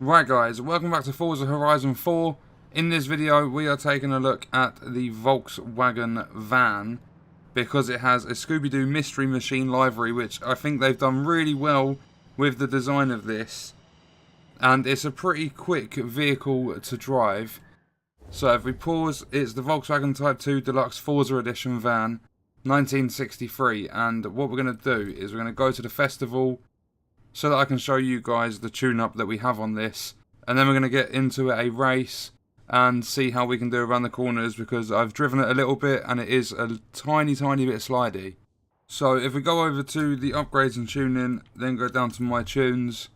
Right guys, welcome back to Forza Horizon 4. In this video we are taking a look at the Volkswagen van because it has a Scooby-Doo Mystery Machine livery, which I think they've done really well with the design of this. And it's a pretty quick vehicle to drive. So if we pause, it's the Volkswagen Type 2 Luxe Forza Edition van, 1963. And what we're going to do is we're going to go to the festival so that I can show you guys the tune-up that we have on this. And then we're going to get into a race and see how we can do around the corners, because I've driven it a little bit and it is a tiny bit slidey. So if we go over to the upgrades and tuning, then go down to my tunes,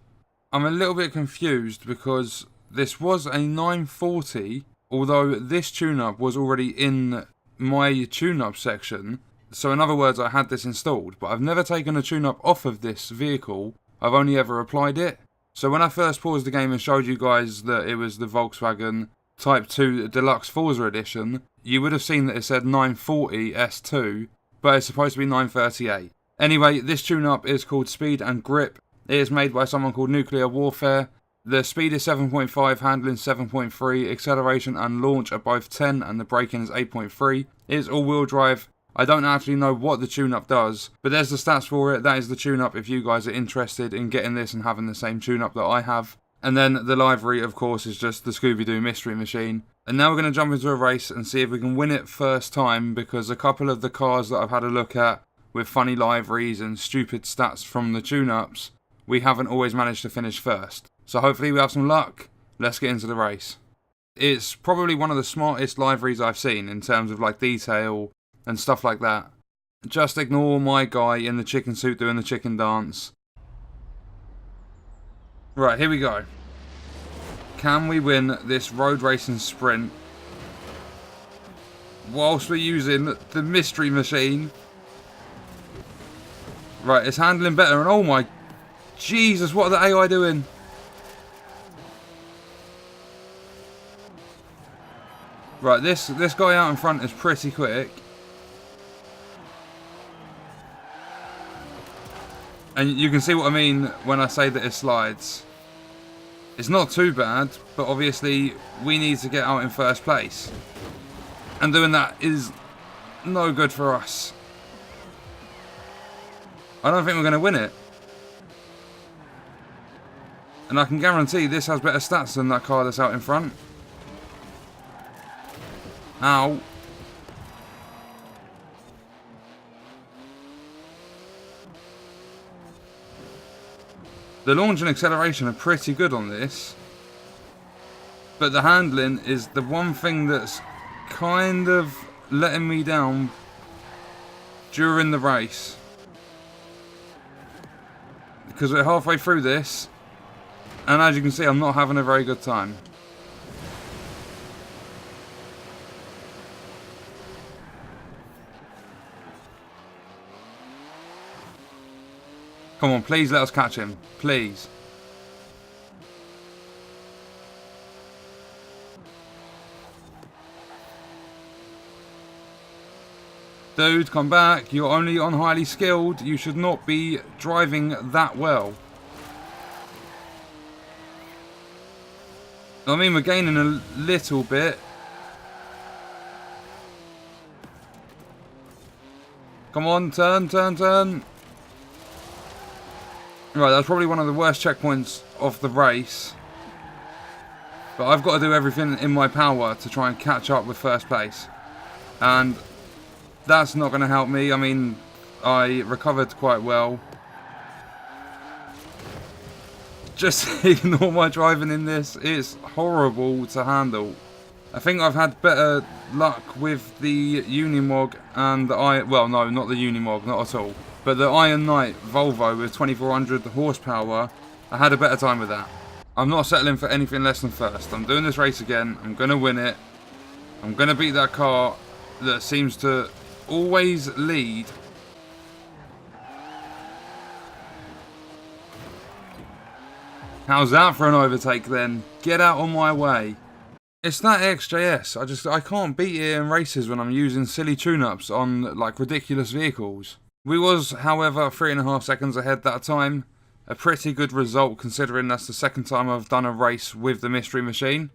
I'm a little bit confused because this was a 940, although this tune-up was already in my tune-up section. So in other words, I had this installed, but I've never taken a tune-up off of this vehicle. I've only ever applied it. So when I first paused the game and showed you guys that it was the Volkswagen Type 2 Deluxe Forza Edition, you would have seen that it said 940 S2, but it's supposed to be 938. Anyway, this tune-up is called Speed and Grip. It is made by someone called Nuclear Warfare. The speed is 7.5, handling 7.3, acceleration and launch are both 10, and the braking is 8.3. It is all-wheel drive. I don't actually know what the tune-up does, but there's the stats for it. That is the tune-up if you guys are interested in getting this and having the same tune-up that I have. And then the livery, of course, is just the Scooby-Doo Mystery Machine. And now we're going to jump into a race and see if we can win it first time, because a couple of the cars that I've had a look at with funny liveries and stupid stats from the tune-ups, we haven't always managed to finish first. So hopefully we have some luck. Let's get into the race. It's probably one of the smartest liveries I've seen in terms of like detail and stuff like that. Just ignore my guy in the chicken suit doing the chicken dance. Right, here we go. Can we win this road racing sprint whilst we're using the Mystery Machine? Right, it's handling better, and oh my Jesus, what are the AI doing? Right, this guy out in front is pretty quick. And you can see what I mean when I say that it slides. It's not too bad, but obviously we need to get out in first place. And doing that is no good for us. I don't think we're going to win it. And I can guarantee this has better stats than that car that's out in front. Ow. The launch and acceleration are pretty good on this, but the handling is the one thing that's kind of letting me down during the race. Because we're halfway through this, and as you can see, I'm not having a very good time. Come on, please let us catch him. Please. Dude, come back. You're only on highly skilled. You should not be driving that well. I mean, we're gaining a little bit. Come on, turn. Right, that's probably one of the worst checkpoints of the race. But I've got to do everything in my power to try and catch up with first place. And that's not going to help me. I mean, I recovered quite well. Just ignore my driving in this. It's horrible to handle. I think I've had better luck with the Unimog and the well, no, not the Unimog, not at all. But the Iron Knight Volvo with 2400 horsepower, I had a better time with that. I'm not settling for anything less than first. I'm doing this race again. I'm going to win it. I'm going to beat that car that seems to always lead. How's that for an overtake then? Get out of my way. It's that XJ-S. I can't beat it in races when I'm using silly tune-ups on like ridiculous vehicles. We was, however, 3.5 seconds ahead that time, a pretty good result considering that's the second time I've done a race with the Mystery Machine.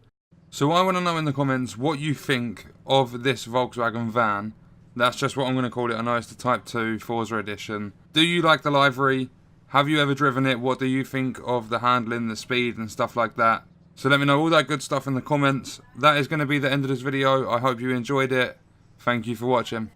So I want to know in the comments what you think of this Volkswagen van. That's just what I'm going to call it. I know it's the Type 2 Forza Edition. Do you like the livery? Have you ever driven it? What do you think of the handling, the speed and stuff like that? So let me know all that good stuff in the comments. That is going to be the end of this video. I hope you enjoyed it. Thank you for watching.